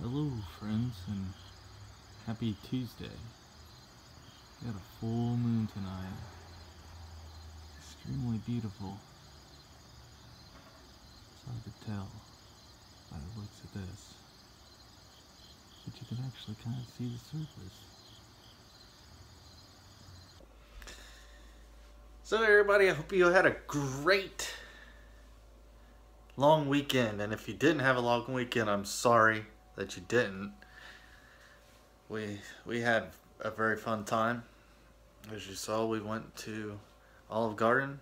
Hello friends, and happy Tuesday. We got a full moon tonight. Extremely beautiful. It's hard to tell by the looks of this, but you can actually kind of see the surface. So everybody, I hope you had a great long weekend, and if you didn't have a long weekend, I'm sorry that you didn't. We had a very fun time. As you saw, we went to Olive Garden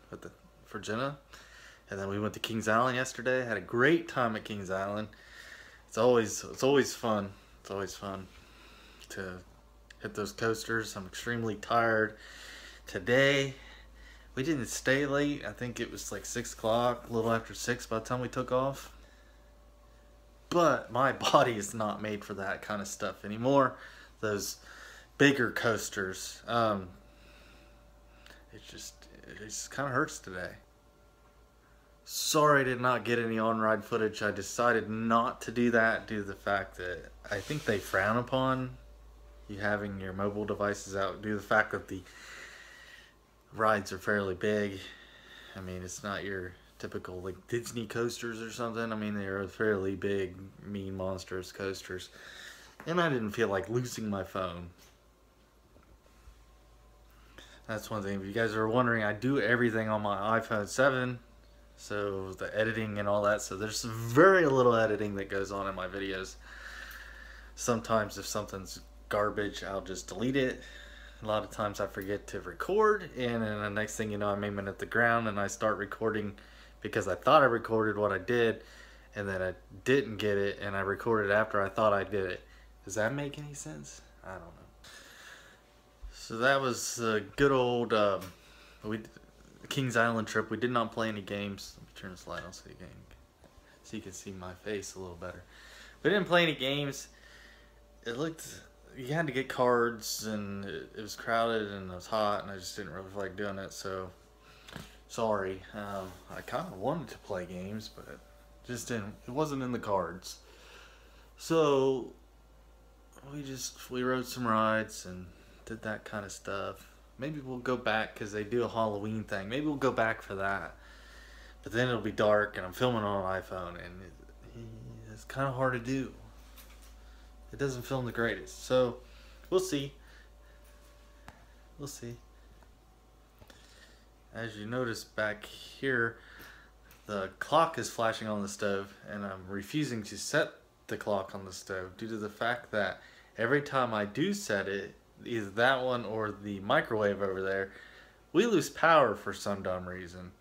for Jenna, and then we went to Kings Island yesterday. Had a great time at Kings Island. It's always fun. It's always fun to hit those coasters. I'm extremely tired today. We didn't stay late. I think it was like 6 o'clock, a little after 6 by the time we took off. But my body is not made for that kind of stuff anymore. Those bigger coasters. It just kind of hurts today. Sorry I did not get any on-ride footage. I decided not to do that due to the fact that I think they frown upon you having your mobile devices out due to the fact that the rides are fairly big. I mean, it's not your typical like Disney coasters or something. I mean, they're fairly big, mean, monstrous coasters. And I didn't feel like losing my phone. That's one thing. If you guys are wondering, I do everything on my iPhone 7. So the editing and all that. So there's very little editing that goes on in my videos. Sometimes if something's garbage, I'll just delete it. A lot of times I forget to record, and then the next thing you know, I'm aiming at the ground and I start recording because I thought I recorded what I did, and then I didn't get it, and I recorded after I thought I did it. Does that make any sense? I don't know. So that was a good old Kings Island trip. We did not play any games. Let me turn this light on so you can see my face a little better. We didn't play any games. You had to get cards, and it was crowded and it was hot, and I just didn't really feel like doing it, so sorry. I kind of wanted to play games, but just didn't. It wasn't in the cards. So we rode some rides and did that kind of stuff. Maybe we'll go back because they do a Halloween thing. Maybe we'll go back for that. But then it'll be dark, and I'm filming on an iPhone, and it's kind of hard to do. It doesn't film the greatest, so we'll see. We'll see. As you notice back here, the clock is flashing on the stove, and I'm refusing to set the clock on the stove due to the fact that every time I do set it, either that one or the microwave over there, we lose power for some dumb reason.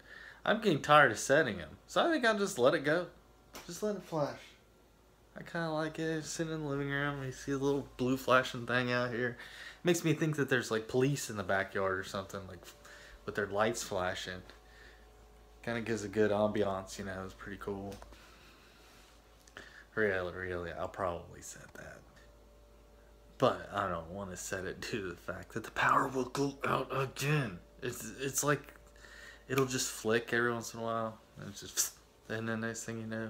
I'm getting tired of setting them, so I think I'll just let it go. Just let it flash. I kind of like it. Sitting in the living room, you see a little blue flashing thing out here. It makes me think that there's like police in the backyard or something, like with their lights flashing. Kind of gives a good ambiance, you know. It's pretty cool. Really, I'll probably set that. But I don't want to set it due to the fact that the power will go out again. It's like it'll just flick every once in a while, and it's just, and the next thing you know,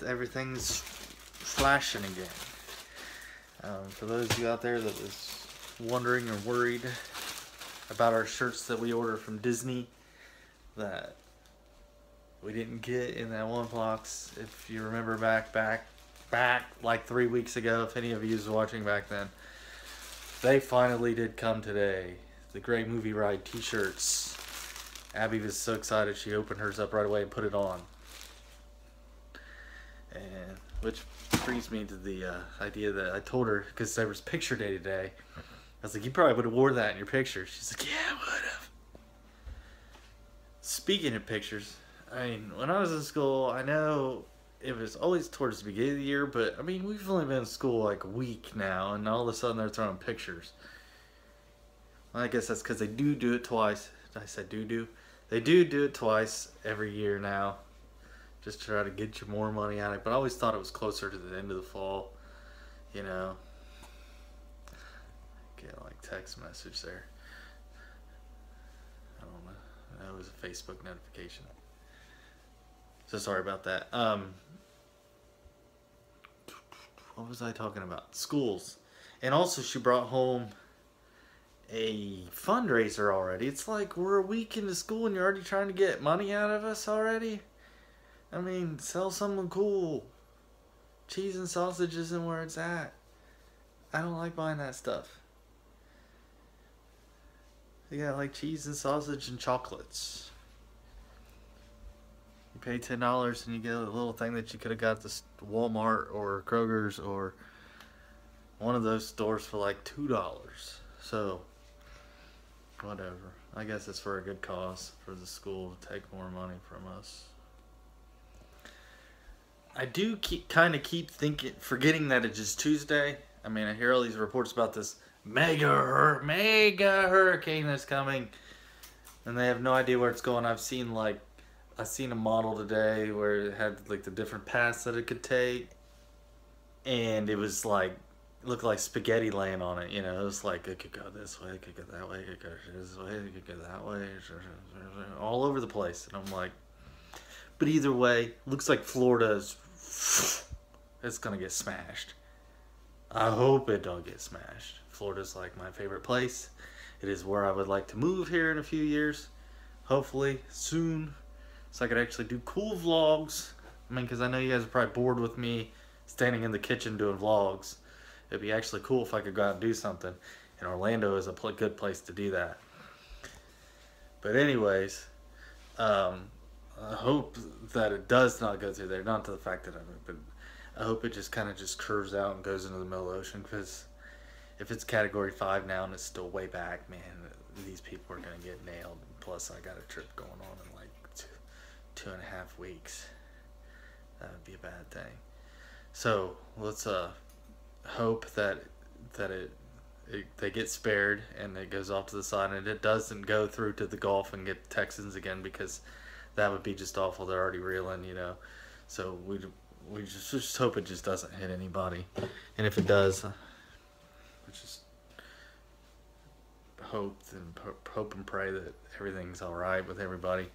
everything's flashing again. For those of you out there that was wondering or worried about our shirts that we ordered from Disney that we didn't get in that one box, if you remember back like 3 weeks ago, if any of you was watching back then, they finally did come today. The Great Movie Ride t-shirts. Abby was so excited she opened hers up right away and put it on. And which brings me to the idea that I told her, because there was picture day today, I was like, you probably would have wore that in your picture. She's like, yeah, I would have. Speaking of pictures, I mean, when I was in school, I know it was always towards the beginning of the year, but I mean, we've only been in school like a week now, and all of a sudden they're throwing pictures. Well, I guess that's because they do it twice. Did I say do? They do it twice every year now, just to try to get you more money out of it. But I always thought it was closer to the end of the fall, you know. Get like text message there. I don't know. That was a Facebook notification. So sorry about that. what was I talking about? Schools. And also she brought home a fundraiser already. It's like we're a week into school and you're already trying to get money out of us already? I mean, sell something cool. Cheese and sausage isn't where it's at. I don't like buying that stuff. They got like cheese and sausage and chocolates. You pay $10 and you get a little thing that you could have got at the Walmart or Kroger's or one of those stores for like $2. So, whatever. I guess it's for a good cause for the school to take more money from us. I do keep thinking, forgetting that it's just Tuesday. I mean, I hear all these reports about this mega hurricane that's coming, and they have no idea where it's going. I've seen a model today where it had like the different paths that it could take, and it was like looked like spaghetti laying on it. You know, it was like it could go this way, it could go that way, it could go this way, it could go that way, all over the place. And I'm like, but either way, looks like Florida's it's gonna get smashed. I hope it don't get smashed. Florida's like my favorite place. It is where I would like to move here in a few years. Hopefully soon. So I could actually do cool vlogs. I mean, because I know you guys are probably bored with me standing in the kitchen doing vlogs. It'd be actually cool if I could go out and do something. And Orlando is a good place to do that. But anyways, I hope that it does not go through there. Not to the fact that but I hope it just kind of just curves out and goes into the middle of the ocean. Because if it's Category 5 now and it's still way back, man, these people are going to get nailed. Plus, I got a trip going on in like 2.5 weeks. That would be a bad thing. So let's hope that they get spared and it goes off to the side and it doesn't go through to the Gulf and get Texans again, because that would be just awful. They're already reeling, you know. So we just hope it just doesn't hit anybody. And if it does, we just hope and pray that everything's all right with everybody.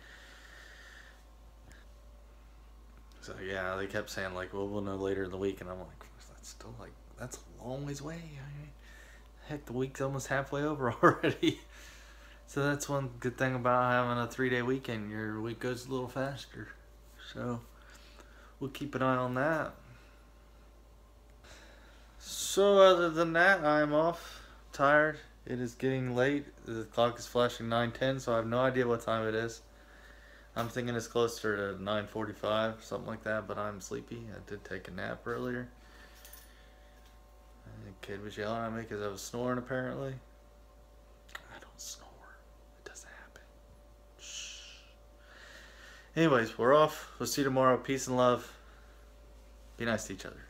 So yeah, they kept saying like, well, we'll know later in the week, and I'm like, that's still like, that's a long ways away. I mean, heck, the week's almost halfway over already. So that's one good thing about having a 3-day weekend. Your week goes a little faster. So we'll keep an eye on that. So other than that, I'm off. Tired. It is getting late. The clock is flashing 9:10, so I have no idea what time it is. I'm thinking it's closer to 9:45, something like that, but I'm sleepy. I did take a nap earlier. The kid was yelling at me because I was snoring, apparently. I don't snore. It doesn't happen. Shh. Anyways, we're off. We'll see you tomorrow. Peace and love. Be nice to each other.